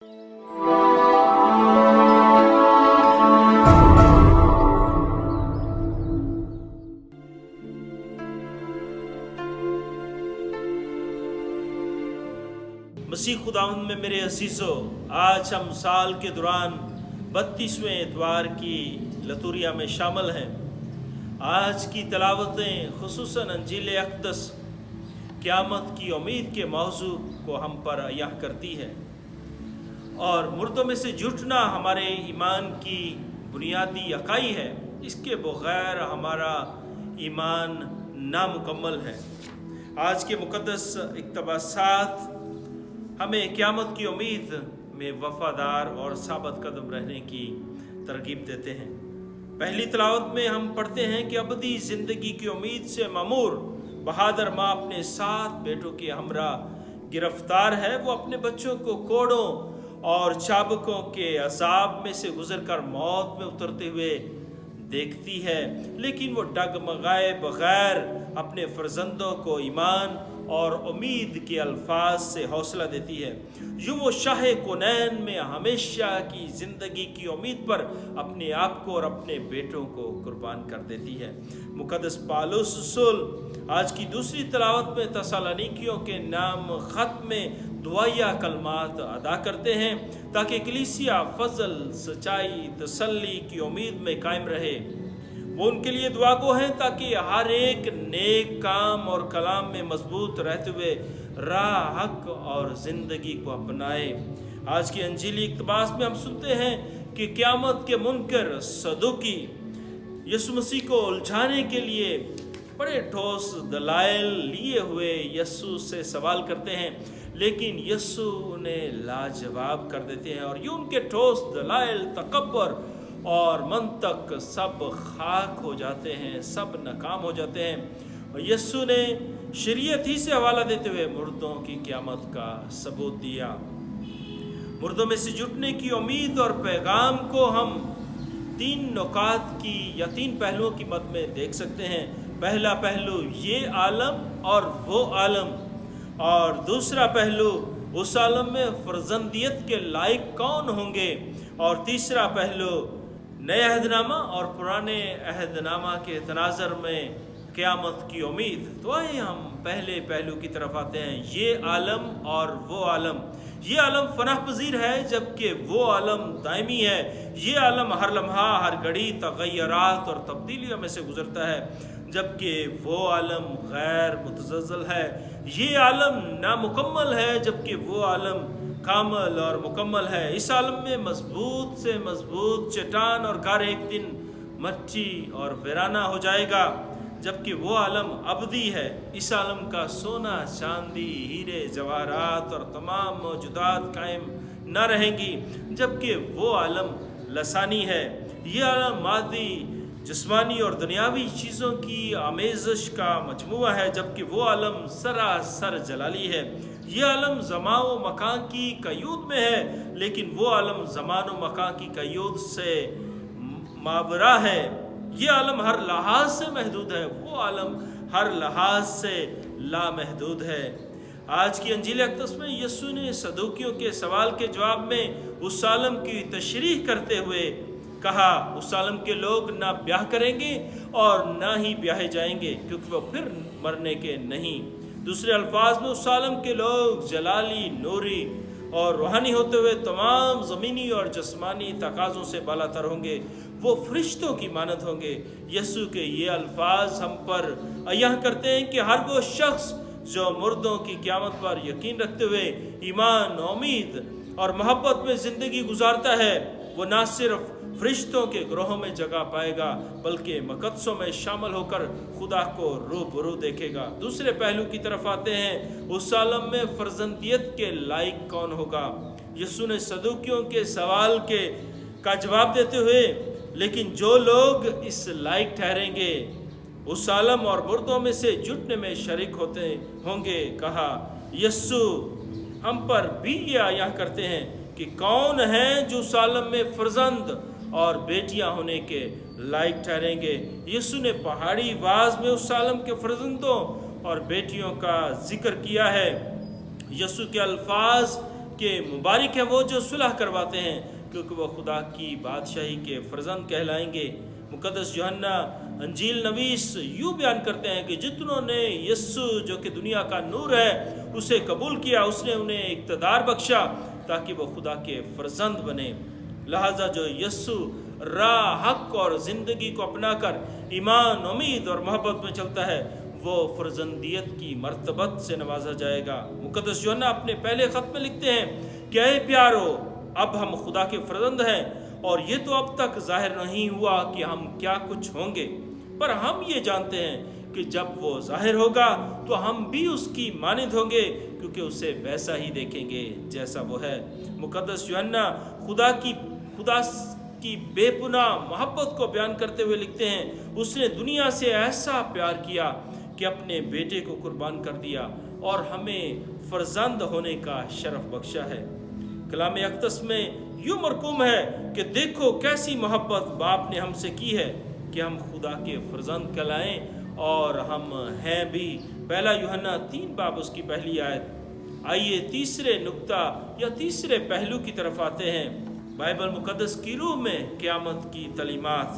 मसीह खुदावंद में मेरे अजीजों, आज हम साल के दौरान 32वें एतवार की लतूरिया में शामिल हैं। आज की तलावतें खुसूसन अंजील अक़दस क़यामत की उम्मीद के मौजू को हम पर अयाह करती है और मुर्दों में से जुटना हमारे ईमान की बुनियादी अकाई है। इसके बगैर हमारा ईमान नामुकम्मल है। आज के मुक़द्दस इक़्तिबासात हमें क़यामत की उम्मीद में वफ़ादार और साबित कदम रहने की तरगीब देते हैं। पहली तलावत में हम पढ़ते हैं कि अबदी ज़िंदगी की उम्मीद से ममूर बहादुर माँ अपने 7 बेटों के हमरा गिरफ्तार है। वो अपने बच्चों को कोड़ों और चाबुकों के अज़ाब में से गुजरकर मौत में उतरते हुए देखती है, लेकिन वो डगमगाए बगैर अपने फर्जंदों को ईमान और उम्मीद के अल्फाज से हौसला देती है। यूँ वो शाह कुनैन में हमेशा की ज़िंदगी की उम्मीद पर अपने आप को और अपने बेटों को कुर्बान कर देती है। मुक़द्दस पौलुस रसूल आज की दूसरी तलावत में तसलानिकियों के नाम ख़त में दुआया कलमात अदा करते हैं ताकि कलीसिया फजल, सच्चाई, तसल्ली की उम्मीद में कायम रहे। वो उनके लिए दुआ गो हैं ताकि हर एक नेक काम और कलाम में मजबूत रहते हुए राह, हक और ज़िंदगी को अपनाए। आज की अंजीली इक़्तिबास में हम सुनते हैं कि क़यामत के मुनकर सदूकी यीशु मसीह को उलझाने के लिए बड़े ठोस दलाइल लिए हुए यीशु से सवाल करते हैं, लेकिन यीशु उन्हें लाजवाब कर देते हैं और ये उनके ठोस दलाइल, तकब्बर और मंतक सब खाक हो जाते हैं, सब नाकाम हो जाते हैं। और यीशु ने शरीयत ही से हवाला देते हुए मुर्दों की क़यामत का सबूत दिया। मुर्दों में से जुटने की उम्मीद और पैगाम को हम 3 नुकात की या 3 पहलुओं की मद में देख सकते हैं। पहला पहलू ये आलम और वो आलम, और दूसरा पहलू उस आलम में फर्जंदियत के लायक कौन होंगे, और तीसरा पहलू नए अहदनामा और पुराने अहदनामा के तनाज़र में क़यामत की उम्मीद। तो आइए हम पहले पहलू की तरफ आते हैं, ये आलम और वो आलम। ये आलम फनाह पजीर है जबकि वो आलम दायमी है। ये आलम हर लम्हा, हर घड़ी तग़य्युरात और तब्दीलियों में से गुजरता है, जबकि वो आलम गैर मुतज़लज़ल है। ये आलम नामुकम्मल है जबकि वो आलम कामल और मुकम्मल है। इस आलम में मजबूत से मजबूत चट्टान और घर एक दिन मट्टी और वीराना हो जाएगा, जबकि वो आलम अबदी है। इस आलम का सोना, चांदी, हीरे, जवाहरात और तमाम मौजूदात कायम न रहेंगी, जबकि वो आलम लसानी है। ये आलम मादी, जिस्मानी और दुनियावी चीज़ों की आमेज़श का मजमुआ है, जबकि वो आलम सरासर जलाली है। ये आलम ज़मान व मकान की क़यूद में है, लेकिन वो आलम ज़मान व मकान की क़यूद से मावरा है। ये आलम हर लिहाज से महदूद है, वो आलम हर लिहाज से लामहदूद है। आज की अंजील अक़दस में यीशु ने सदूकियों के सवाल के जवाब में उस आलम की तशरीह करते हुए कहा, उस आलम के लोग ना ब्याह करेंगे और ना ही ब्याहे जाएंगे, क्योंकि वो फिर मरने के नहीं। दूसरे अल्फाज में उस आलम के लोग जलाली, नूरी और रूहानी होते हुए तमाम ज़मीनी और जिस्मानी तकाज़ों से बालातर होंगे। वो फरिश्तों की मानद होंगे। यीशु के ये अल्फाज हम पर अयाह करते हैं कि हर वो शख्स जो मुर्दों की क़यामत पर यकीन रखते हुए ईमान, उम्मीद और मोहब्बत में ज़िंदगी गुजारता है, वो ना सिर्फ फरिश्तों के ग्रोहों में जगह पाएगा बल्कि मक़दसों में शामिल होकर खुदा को रूबरू देखेगा। दूसरे पहलू की तरफ आते हैं, उस आलम में फर्जंदियत के लायक कौन होगा। यीशु ने सदूकियों के सवाल का जवाब देते हुए, लेकिन जो लोग इस लायक ठहरेंगे उस आलम और मुर्दों में से जुटने में शरीक होते होंगे, कहा। यीशु हम पर भी ये आयाह करते हैं कि कौन है जो उस आलम में फर्जंद और बेटियां होने के लायक ठहरेंगे। यीशु ने पहाड़ी वाज में उस आलम के फर्जंदों और बेटियों का जिक्र किया है। यीशु के अल्फाज کہ مبارک ہے وہ جو صلح کرواتے ہیں کیونکہ وہ خدا کی بادشاہی کے فرزند کہلائیں گے۔ مقدس یوحنا انجیل نویس یوں بیان کرتے ہیں کہ جتنوں نے یسوع جو کہ دنیا کا نور ہے اسے قبول کیا، اس نے انہیں اقتدار بخشا تاکہ وہ خدا کے فرزند بنے۔ لہذا جو یسوع راہ، حق اور زندگی کو اپنا کر ایمان، امید اور محبت میں چلتا ہے وہ فرزندیت کی مرتبت سے نوازا جائے گا۔ مقدس یوحنا اپنے پہلے خط میں لکھتے ہیں کہ اے پیارو، اب ہم خدا کے فرزند ہیں اور یہ تو اب تک ظاہر نہیں ہوا کہ ہم کیا کچھ ہوں گے، پر ہم یہ جانتے ہیں کہ جب وہ ظاہر ہوگا تو ہم بھی اس کی مانند ہوں گے کیونکہ اسے ویسا ہی دیکھیں گے جیسا وہ ہے۔ مقدس یوحنا خدا کی بے پناہ محبت کو بیان کرتے ہوئے لکھتے ہیں، اس نے دنیا سے ایسا پیار کیا کہ اپنے بیٹے کو قربان کر دیا اور ہمیں فرزند ہونے کا شرف بخشا ہے۔ کلام اقدس میں یوں مرقوم ہے کہ دیکھو کیسی محبت باپ نے ہم سے کی ہے کہ ہم خدا کے فرزند کہلائیں، اور ہم ہیں بھی۔ پہلا یوحنا 3 باب اس کی پہلی آیت۔ آئیے تیسرے نقطہ یا تیسرے پہلو کی طرف آتے ہیں۔ بائبل مقدس کی روح میں قیامت کی تعلیمات۔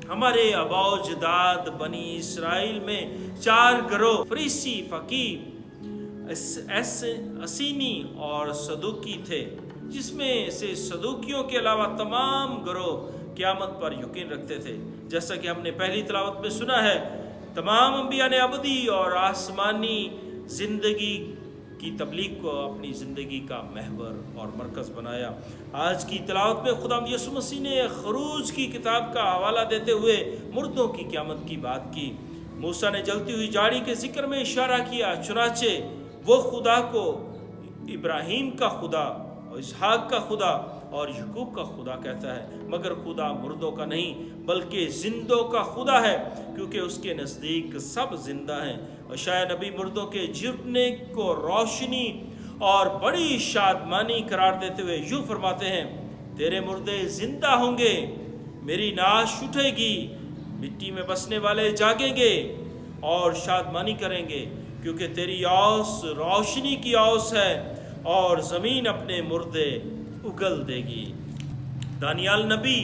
ہمارے آباء و اجداد بنی اسرائیل میں 4 گروہ فریسی، فقیہ، اسینی اور صدوقی تھے، جس میں سے صدوقیوں کے علاوہ تمام گروہ قیامت پر یقین رکھتے تھے۔ جیسا کہ ہم نے پہلی تلاوت میں سنا ہے، تمام انبیاء نے ابدی اور آسمانی زندگی کی تبلیغ کو اپنی زندگی کا محور اور مرکز بنایا۔ آج کی تلاوت میں خدا یسوع مسیح نے خروج کی کتاب کا حوالہ دیتے ہوئے مردوں کی قیامت کی بات کی۔ موسیٰ نے جلتی ہوئی جھاڑی کے ذکر میں اشارہ کیا، چنانچہ وہ خدا کو ابراہیم کا خدا اور اسحاق کا خدا اور یعقوب کا خدا کہتا ہے، مگر خدا مردوں کا نہیں بلکہ زندوں کا خدا ہے، کیونکہ اس کے نزدیک سب زندہ ہیں۔ اشعیاء نبی مردوں کے جھٹنے کو روشنی اور بڑی شادمانی قرار دیتے ہوئے یوں فرماتے ہیں، تیرے مردے زندہ ہوں گے، میری نعش اٹھے گی، مٹی میں بسنے والے جاگیں گے اور شادمانی کریں گے، کیونکہ تیری اوس روشنی کی اوس ہے اور زمین اپنے مردے اگل دے گی۔ دانیال نبی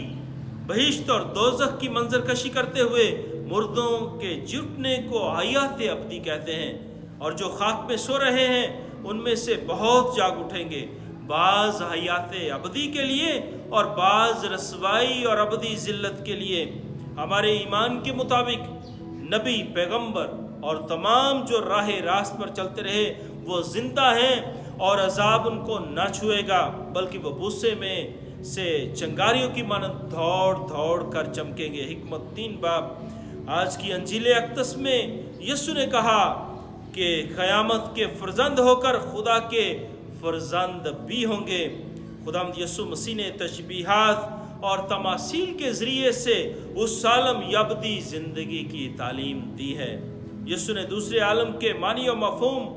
بہشت اور دوزخ کی منظر کشی کرتے ہوئے مردوں کے جھٹنے کو حیات ابدی کہتے ہیں، اور جو خاک میں سو رہے ہیں ان میں سے بہت جاگ اٹھیں گے، بعض حیات ابدی کے لیے اور بعض رسوائی اور ابدی ذلت کے لیے۔ ہمارے ایمان کے مطابق نبی، پیغمبر اور تمام جو راہ راست پر چلتے رہے وہ زندہ ہیں اور عذاب ان کو نہ چھوئے گا، بلکہ وہ بوسے میں سے چنگاریوں کی مانند دوڑ دوڑ کر چمکیں گے۔ حکمت 3 باب۔ آج کی انجیل اقدس میں یسوع نے کہا کہ قیامت کے فرزند ہو کر خدا کے فرزند بھی ہوں گے۔ خداوند یسوع مسیح نے تشبیہات اور تماثیل کے ذریعے سے اس عالم ابدی زندگی کی تعلیم دی ہے۔ یسوع نے دوسرے عالم کے معنی و مفہوم،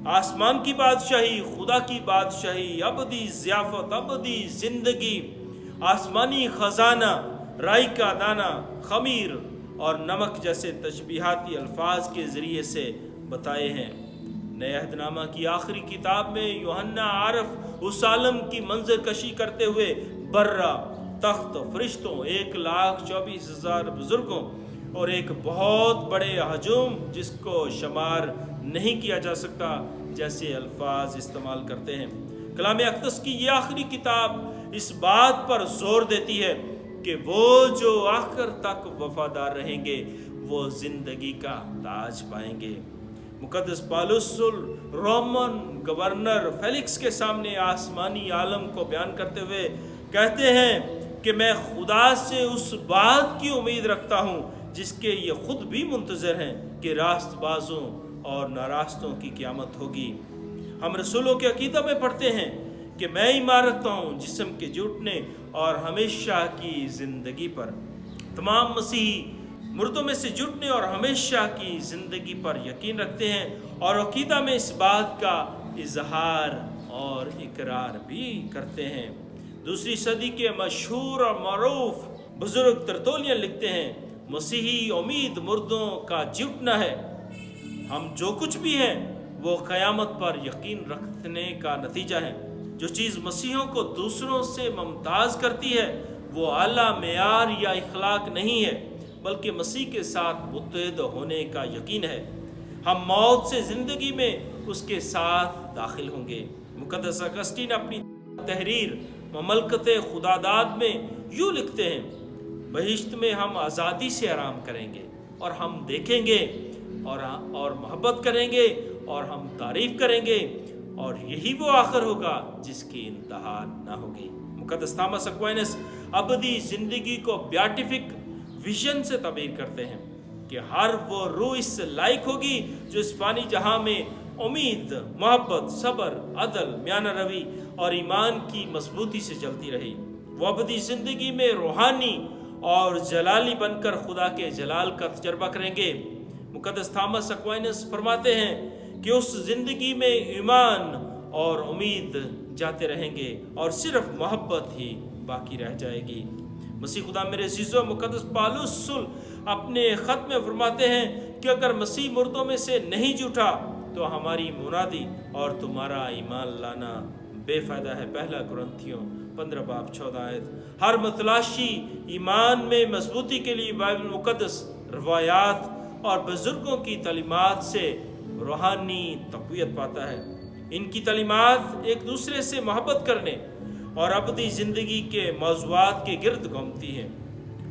آسمان کی بادشاہی، خدا کی بادشاہی، ابدی ضیافت، ابدی زندگی، آسمانی خزانہ، رائی کا دانہ، خمیر اور نمک جیسے تشبیہاتی الفاظ کے ذریعے سے بتائے ہیں۔ نئے عہد نامہ کی آخری کتاب میں یوحنا عارف اس عالم کی منظر کشی کرتے ہوئے برہ، تخت، فرشتوں، 1,24,000 بزرگوں اور ایک بہت بڑے ہجوم جس کو شمار نہیں کیا جا سکتا جیسے الفاظ استعمال کرتے ہیں۔ کلام اقدس کی یہ آخری کتاب اس بات پر زور دیتی ہے کہ وہ جو آخر تک وفادار رہیں گے وہ زندگی کا تاج پائیں گے۔ مقدس پالوس رومن گورنر فیلکس کے سامنے آسمانی عالم کو بیان کرتے ہوئے کہتے ہیں کہ میں خدا سے اس بات کی امید رکھتا ہوں جس کے یہ خود بھی منتظر ہیں کہ راست بازوں اور ناراستوں کی قیامت ہوگی۔ ہم رسولوں کے عقیدہ میں پڑھتے ہیں کہ میں ایمان رکھتا ہوں جسم کے جھٹنے اور ہمیشہ کی زندگی پر۔ تمام مسیحی مردوں میں سے جھٹنے اور ہمیشہ کی زندگی پر یقین رکھتے ہیں اور عقیدہ میں اس بات کا اظہار اور اقرار بھی کرتے ہیں۔ دوسری صدی کے مشہور اور معروف بزرگ ترتولیان لکھتے ہیں، مسیحی امید مردوں کا جھٹنا ہے۔ ہم جو کچھ بھی ہیں وہ قیامت پر یقین رکھنے کا نتیجہ ہے۔ जो चीज़ मसीहों को दूसरों से मुमताज़ करती है वो आला मेयार या इखलाक नहीं है, बल्कि मसीह के साथ मुत्तहद होने का यकीन है। हम मौत से ज़िंदगी में उसके साथ दाखिल होंगे। मुक़द्दस अगस्टीन अपनी तहरीर ममलकत खुदादाद में यूँ लिखते हैं, बहिश्त में हम आज़ादी से आराम करेंगे और हम देखेंगे और मोहब्बत करेंगे और हम तारीफ़ करेंगे, और यही वो आखिर होगा जिसकी इंतहा ना होगी। मुक़द्दस थॉमस एक्वाइनस अबदी ज़िंदगी को ब्याटिफिक विजन से तबीर करते हैं कि हर वो रूह इस लायक होगी जो इस फ़ानी जहां में उम्मीद, मोहब्बत, सब्र, अदल, म्याना रवी और ईमान की मजबूती से चलती रही। वो अबदी ज़िंदगी में रूहानी और जलाली बनकर खुदा के जलाल का तजर्बा करेंगे। मुक़द्दस थॉमस एक्वाइनस फरमाते हैं कि उस ज़िंदगी में ईमान और उम्मीद जाते रहेंगे और सिर्फ मोहब्बत ही बाकी रह जाएगी। मसीह खुदा मेरे अज़ीज़ों, मुक़द्दस पौलुस अपने ख़त में फरमाते हैं कि अगर मसीह मुर्दों में से नहीं जुटा तो हमारी मुनादी और तुम्हारा ईमान लाना बेफ़ायदा है। पहला कुरिन्थियों 15:14। हर मतलाशी ईमान में मजबूती के लिए बाइबल मुक़द्दस रवायात और बुजुर्गों की तालीमात से रूहानी तक़वियत पाता है। इनकी तालीमात एक दूसरे से मोहब्बत करने और अबदी ज़िंदगी के मौज़ूआत के गिर्द घूमती हैं।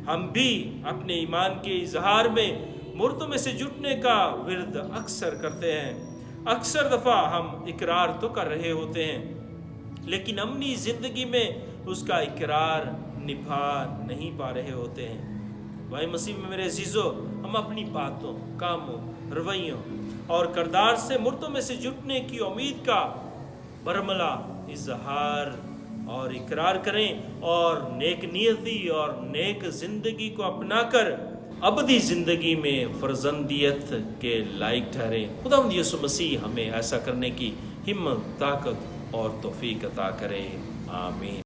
हम भी अपने ईमान के इजहार में मुर्दों में से जुटने का विर्द अक्सर करते हैं। अक्सर दफ़ा हम इकरार तो कर रहे होते हैं, लेकिन अपनी ज़िंदगी में उसका इकरार निभा नहीं पा रहे होते हैं। भाई मसीह में मेरे अज़ीज़ों, हम अपनी बातों, कामों, रवैयों और किरदार से मुर्दों में से जुटने की उम्मीद का बरमला इजहार और इकरार करें और नेक नियती और नेक ज़िंदगी को अपनाकर अबदी ज़िंदगी में फर्जंदियत के लायक ठहरें। खुदावंद यीशु मसीह हमें ऐसा करने की हिम्मत, ताकत और तौफीक अता करे। आमीन।